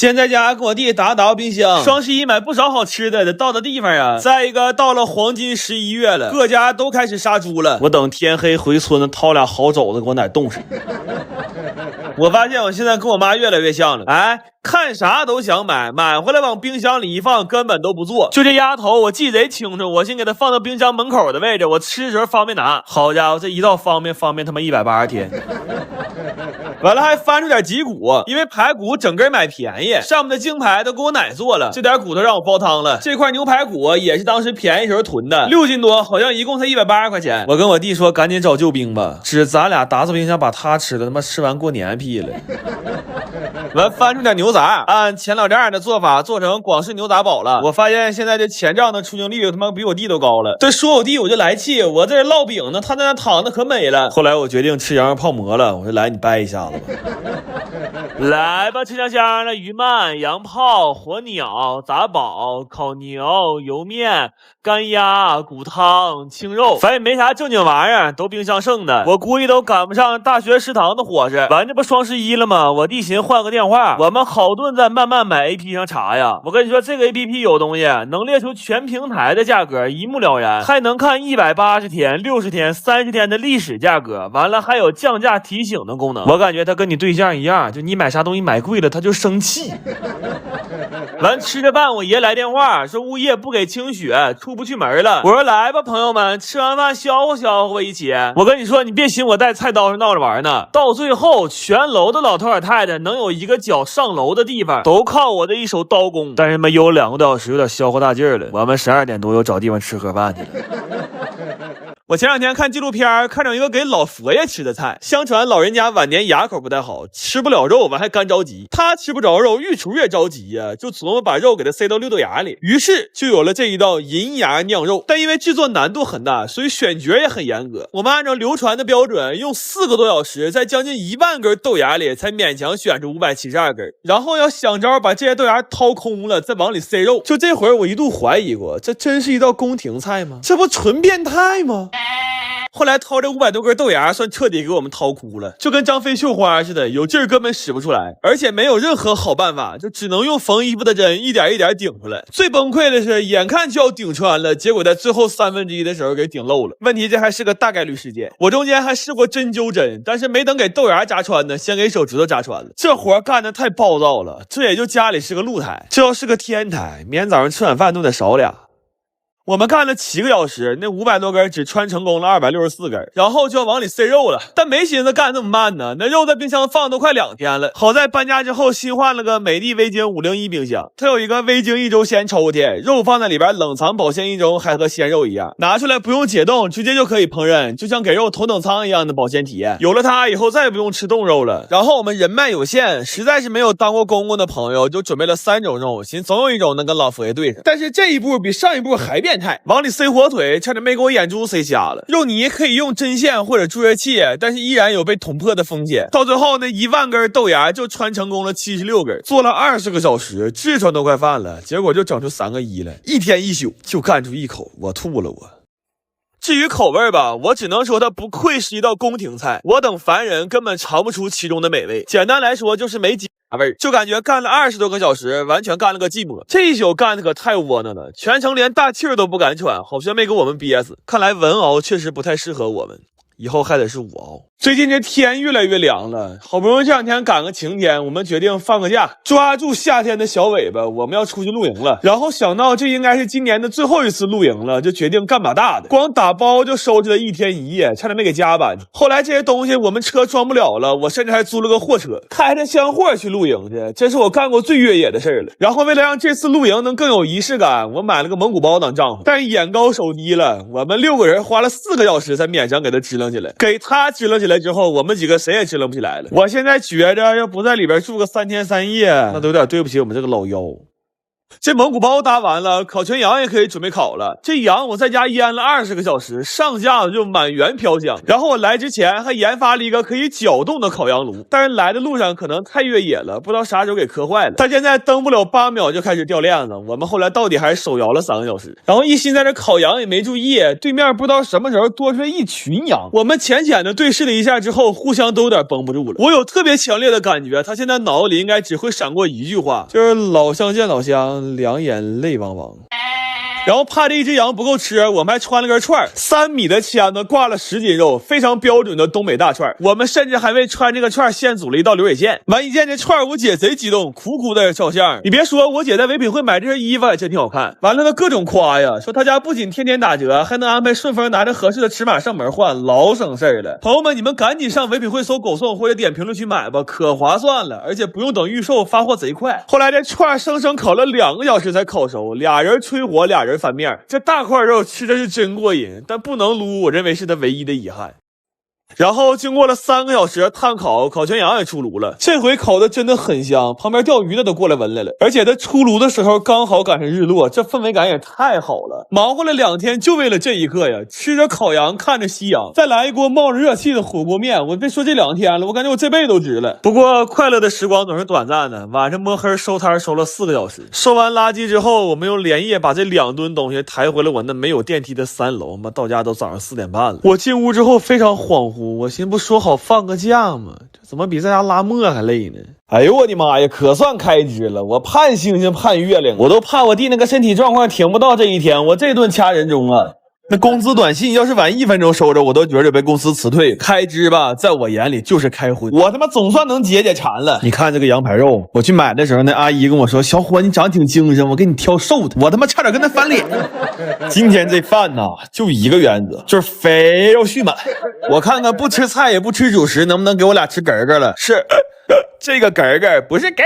先在家跟我弟打冰箱，双十一买不少好吃的，得到的地方啊。再一个，到了黄金11月了，各家都开始杀猪了。我等天黑回村掏俩好肘子给我奶冻上。我发现我现在跟我妈越来越像了，哎，看啥都想买，买回来往冰箱里一放，根本都不做。就这丫头，我记贼清楚，我先给她放到冰箱门口的位置，我吃的时候方便拿。好家伙，这一到方便他妈180天。完了还翻出点脊骨，因为排骨整根买便宜，上面的净排都给我奶做了，这点骨头让我煲汤了。这块牛排骨也是当时便宜时候囤的，6斤多，好像一共才180块钱。我跟我弟说赶紧找救兵吧，只咱俩打扫冰箱把他吃的他妈吃完过年屁了。完翻出点牛杂，按前老丈人的做法做成广式牛杂煲了。我发现现在这前账的出镜率他妈比我弟都高了。这说我弟我就来气，我在这烙饼呢，他在那躺的可美了。后来我决定吃羊肉泡馍了，我说来你掰一下子吧。来吧，吃香香的鱼鳗、羊泡、火鸟、杂煲、烤牛、油面、干鸭、骨汤、清肉，反正没啥正经玩意儿，都冰箱剩的。我估计都赶不上大学食堂的伙食。完这不双十一了吗？我弟寻换个电话，我们好顿在慢慢买 APP 上查呀。我跟你说，这个 APP 有东西，能列出全平台的价格，一目了然，还能看180天、60天、30天的历史价格。完了还有降价提醒的功能。我感觉他跟你对象一样，就你买啥东西买贵了，他就生气。完吃着饭，我爷来电话说物业不给清血，出不去门了。我说来吧，朋友们，吃完饭消化消化一起。我跟你说，你别寻我带菜刀上闹着玩呢。到最后，全楼的老头老太太能有一个脚上楼的地方，都靠我的一手刀工。但是嘛，有2个多小时，有点消化大劲儿了。我们12点多又找地方吃盒饭去了。我前2天看纪录片，看着一个给老佛爷吃的菜。相传老人家晚年牙口不太好，吃不了肉，完还干着急。他吃不着肉，御厨也着急呀，就琢磨把肉给他塞到6豆芽里，于是就有了这一道银牙酿肉。但因为制作难度很大，所以选角也很严格。我们按照流传的标准，用4个多小时，在将近1万根豆芽里才勉强选出572根，然后要想招把这些豆芽掏空了，再往里塞肉。就这会儿，我一度怀疑过，这真是一道宫廷菜吗？这不纯变态吗？后来掏这500多根豆芽，算彻底给我们掏哭了，就跟张飞绣花似的，有劲儿根本使不出来，而且没有任何好办法，就只能用缝衣服的针一点一点顶出来。最崩溃的是，眼看就要顶穿了，结果在最后1/3的时候给顶漏了。问题这还是个大概率事件，我中间还试过针灸针，但是没等给豆芽扎穿呢，先给手指头扎穿了。这活干得太暴躁了，这也就家里是个露台，这要是个天台，明天早上吃晚饭都得少俩。我们干了7个小时，那500多根只穿成功了264根，然后就要往里塞肉了，但没寻思干那么慢呢，那肉在冰箱放都快2天了。好在搬家之后新换了个美的微晶501冰箱，它有一个微晶1周鲜抽屉，肉放在里边冷藏保鲜1周，还和鲜肉一样，拿出来不用解冻，直接就可以烹饪，就像给肉头等舱一样的保鲜体验。有了它以后再也不用吃冻肉了。然后我们人脉有限，实在是没有当过公公的朋友，就准备了3种肉，寻总有一种能跟老佛爷对上。但是这一步比上一步还变态，往里塞火腿，差点没给我眼珠塞瞎了。肉泥可以用针线或者注射器，但是依然有被捅破的风险。到最后那1万根豆芽就穿成功了76根，做了20个小时，痔疮都快犯了，结果就整出3个1来，1天1宿就干出1口，我吐了我。至于口味吧，我只能说它不愧是一道宫廷菜，我等凡人根本尝不出其中的美味。简单来说就是没鸡味，就感觉干了20多个小时，完全干了个寂寞。这一宿干的可太窝囊了，全程连大气儿都不敢喘，好像没给我们憋死。看来文熬确实不太适合我们，以后还得是武熬。最近这天越来越凉了，好不容易这2天赶个晴天，我们决定放个假，抓住夏天的小尾巴，我们要出去露营了。然后想到这应该是今年的最后一次露营了，就决定干把大的，光打包就收拾了1天1夜，差点没给加班。后来这些东西我们车装不了了，我甚至还租了个货车，开着箱货去露营去，这是我干过最越野的事了。然后为了让这次露营能更有仪式感，我买了个蒙古包当帐篷，但是眼高手低了，我们6个人花了4个小时才勉强给它支棱起来。给它支棱起来之后，我们几个谁也支棱不起来了。我现在觉着要不在里边住个3天3夜，那都有点对不起我们这个老妖。这蒙古包搭完了，烤全羊也可以准备烤了。这羊我在家腌了20个小时，上架子就满园飘香。然后我来之前还研发了一个可以搅动的烤羊炉，但是来的路上可能太越野了，不知道啥时候给磕坏了。它现在蹬不了8秒就开始掉链子，我们后来到底还是手摇了3个小时。然后一心在这烤羊也没注意，对面不知道什么时候多出来一群羊。我们浅浅的对视了一下之后，互相都有点绷不住了。我有特别强烈的感觉，他现在脑子里应该只会闪过一句话，就是老乡见老乡，两眼泪汪汪。然后怕这一只羊不够吃，我们还穿了根串，3米的签子挂了10斤肉，非常标准的东北大串。我们甚至还为穿这个串现组了一道流水线。完一见这串，我姐贼激动，苦苦在这照相。你别说，我姐在唯品会买这身衣服也真挺好看。完了她各种夸呀，说她家不仅天天打折，还能安排顺丰拿着合适的尺码上门换，老省事儿了。朋友们，你们赶紧上唯品会搜狗送或者点评论区买吧，可划算了，而且不用等预售，发货贼快。后来这串生生烤了2个小时才烤熟，俩人吹火，俩人翻面，这大块肉吃的是真过瘾，但不能撸，我认为是他唯一的遗憾。然后经过了3个小时炭烤，烤全羊也出炉了。这回烤的真的很香，旁边钓鱼的都过来闻来了。而且它出炉的时候刚好赶上日落，这氛围感也太好了。忙活了2天就为了这一刻呀！吃着烤羊，看着夕阳，再来一锅冒着热气的火锅面，我别说这2天了，我感觉我这辈子都值了。不过快乐的时光总是短暂的，晚上摸黑收摊收了4个小时。收完垃圾之后，我们又连夜把这2吨东西抬回了我那没有电梯的3楼。妈，到家都早上4点半了。我进屋之后非常恍惚。我寻思不说好放个假吗？这怎么比在家拉磨还累呢？哎呦我的妈呀，可算开支了！我盼星星盼月亮，我都怕我弟那个身体状况挺不到这一天，我这顿掐人中啊！那工资短信要是晚1分钟收着，我都觉得被公司辞退。开支吧，在我眼里就是开荤。我他妈总算能解解馋了。你看这个羊排肉，我去买的时候，那阿姨跟我说：“小伙，你长得挺精神，我给你挑瘦的。”我他妈差点跟他翻脸。今天这饭呐，就一个原则，就是肥肉蓄满。我看看不吃菜也不吃主食，能不能给我俩吃嗝嗝了？是。这个嗝嗝不是嗝，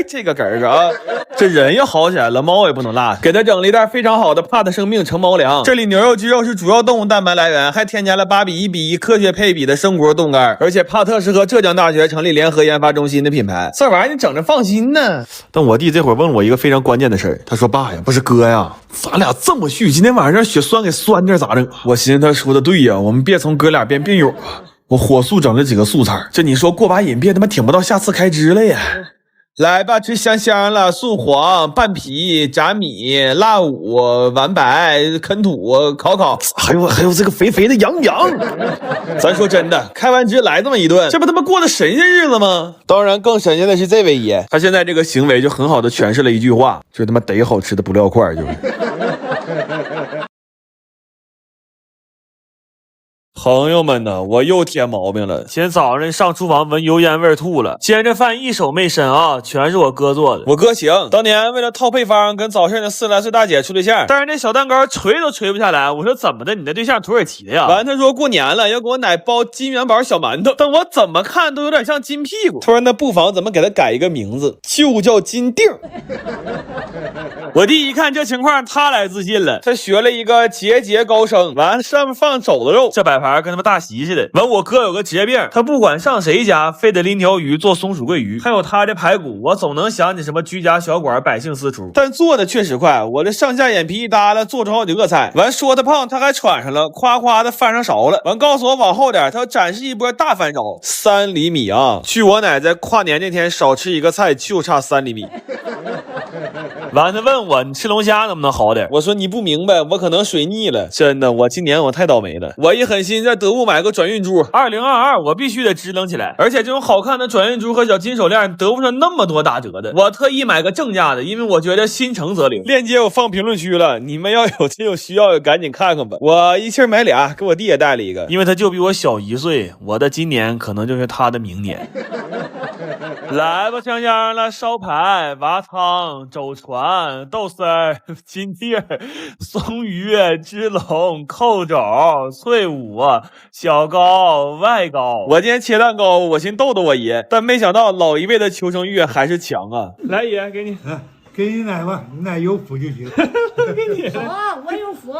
这个嗝嗝啊！这人要好起来了，猫也不能落下。给他整了一袋非常好的帕特生命成猫粮。这里牛肉、鸡肉是主要动物蛋白来源，还添加了8:1:1科学配比的生锅冻干。而且帕特是和浙江大学成立联合研发中心的品牌，这玩意儿你整着放心呢。但我弟这会儿问我一个非常关键的事儿，他说：“爸呀，不是哥呀，咱俩这么续，今天晚上让血栓给酸点咋整？”我寻思他说的对呀，我们别从哥俩变病友啊。我火速整了几个素菜，这你说过把瘾，别他妈挺不到下次开支了呀！来吧，吃香香了，素黄、拌皮、炸米、辣五、完白、啃土、烤，还有这个肥肥的羊。咱说真的，开完支来这么一顿，这不他妈过的神仙日子吗？当然，更神仙的是这位爷，他现在这个行为就很好的诠释了一句话，就是他妈得好吃的不撂块，就是。朋友们呢，我又添毛病了。今天早上上厨房闻油烟味吐了，今天这饭一手没伸啊，全是我哥做的。我哥行，当年为了套配方跟早市那40来岁大姐处对象，但是那小蛋糕捶都捶不下来。我说怎么的，你的对象土耳其的呀？完他说过年了要给我奶包金元宝小馒头，但我怎么看都有点像金屁股。他说那不妨怎么给他改一个名字，就叫金锭。我弟一看这情况，他来自信了，他学了一个节节高升，完上面放肘子肉，这摆盘跟他妈大席似的。完我哥有个职业病，他不管上谁家，非得拎条鱼做松鼠桂鱼，还有他这排骨，我总能想起什么居家小馆百姓私厨，但做的确实快，我这上下眼皮一耷拉，做出好几个菜。完说他胖，他还喘上了，夸夸的翻上勺了。完告诉我往后点，他要展示一波大翻勺，3厘米啊！据我奶在跨年那天少吃一个菜，就差3厘米。完他问我你吃龙虾能不能好点，我说你不明白，我可能水逆了，真的，我今年我太倒霉了。我一狠心在得物买个转运珠，2022我必须得支棱起来，而且这种好看的转运珠和小金手链得不上那么多打折的，我特意买个正价的，因为我觉得心诚则灵。链接我放评论区了，你们要有这种需要赶紧看看吧。我一气买俩，给我弟也带了一个，因为他就比我小1岁，我的今年可能就是他的明年。来吧，香香了，烧排、蛙汤、肘传、豆丝儿、金锭、松鱼、支龙、扣肘、脆五、小糕、外糕。我今天切蛋糕，我寻逗逗我爷，但没想到老一辈的求生欲还是强啊！来爷，给你，给你奶吧，你奶有福就行。给你，好啊，我有福。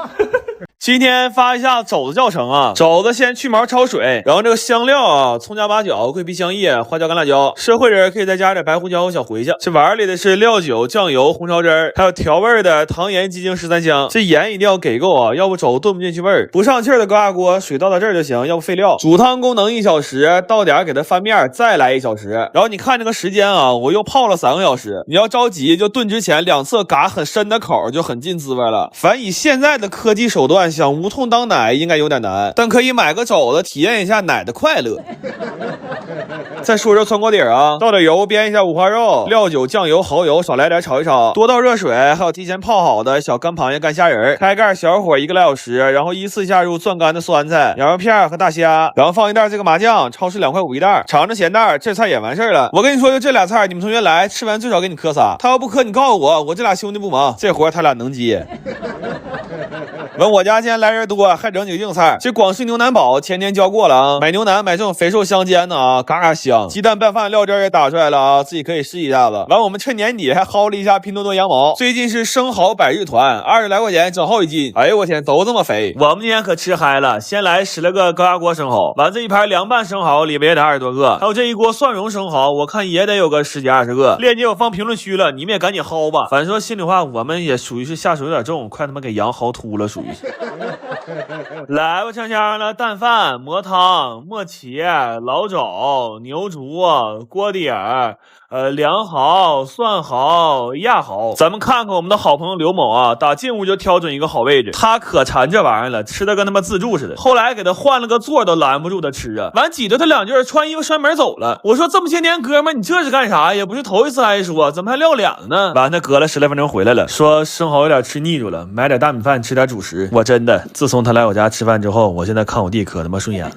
今天发一下肘子教程啊，肘子先去毛焯水，然后这个香料啊，葱姜八角、桂皮香叶、花椒干辣椒，社会人可以再加点白胡椒和小茴香。这碗里的是料酒、酱油、红烧汁儿，还有调味的糖盐鸡精十三香。这盐一定要给够啊，要不肘子炖不进去味儿。不上气儿的高压锅，水倒到这儿就行，要不废料。煮汤功能1小时，到点给它翻面，再来1小时。然后你看这个时间啊，我又泡了3个小时。你要着急，就炖之前2侧嘎很深的口，就很进滋味了。反以现在的科技手段，想无痛当奶应该有点难，但可以买个肘子体验一下奶的快乐。再说说涮锅底啊，倒点油煸一下五花肉，料酒、酱油、蚝油少来点炒一炒，多倒热水，还有提前泡好的小干螃蟹、干虾仁，开盖小火1个来小时，然后依次下入攥干的酸菜、羊肉片和大虾，然后放一袋这个麻酱，超市2块5一袋，尝着咸淡，这菜也完事儿了。我跟你说，就这俩菜，你们同学来吃完最少给你磕仨，他要不磕你告诉我，我这俩兄弟不忙，这活他俩能接。问我家今天来人多，还整几个硬菜。这广式牛腩煲前天教过了啊，买牛腩买这种肥瘦相间的啊，嘎嘎香。鸡蛋拌饭料汁也打出来了啊，自己可以试一下子。完，我们趁年底还薅了一下拼多多羊毛，最近是生蚝百日团，20来块钱整好1斤。哎呦我天，都这么肥。我们今天可吃嗨了，先来10来个高压锅生蚝，完这一盘凉拌生蚝里边也得20多个，还有这一锅蒜蓉生蚝，我看也得有个10几20个。链接我放评论区了，你们也赶紧薅吧。反正说心里话，我们也属于是下手有点重，快他妈给羊薅秃了，属于是。来吧，香香的蛋饭、馍汤、馍茄、老肘、牛竹、锅底儿。凉蚝、蒜蚝、亚蚝，咱们看看我们的好朋友刘某啊，打进屋就挑准一个好位置，他可馋这玩意儿了，吃的跟他妈自助似的。后来给他换了个座都拦不住他吃啊，完挤着他2句，穿衣服摔门走了。我说这么些年哥们，你这是干啥？也不是头一次挨说，怎么还撂脸了呢？完他隔了10来分钟回来了，说生蚝有点吃腻住了，买点大米饭吃点主食。我真的，自从他来我家吃饭之后，我现在看我弟可他妈顺眼了。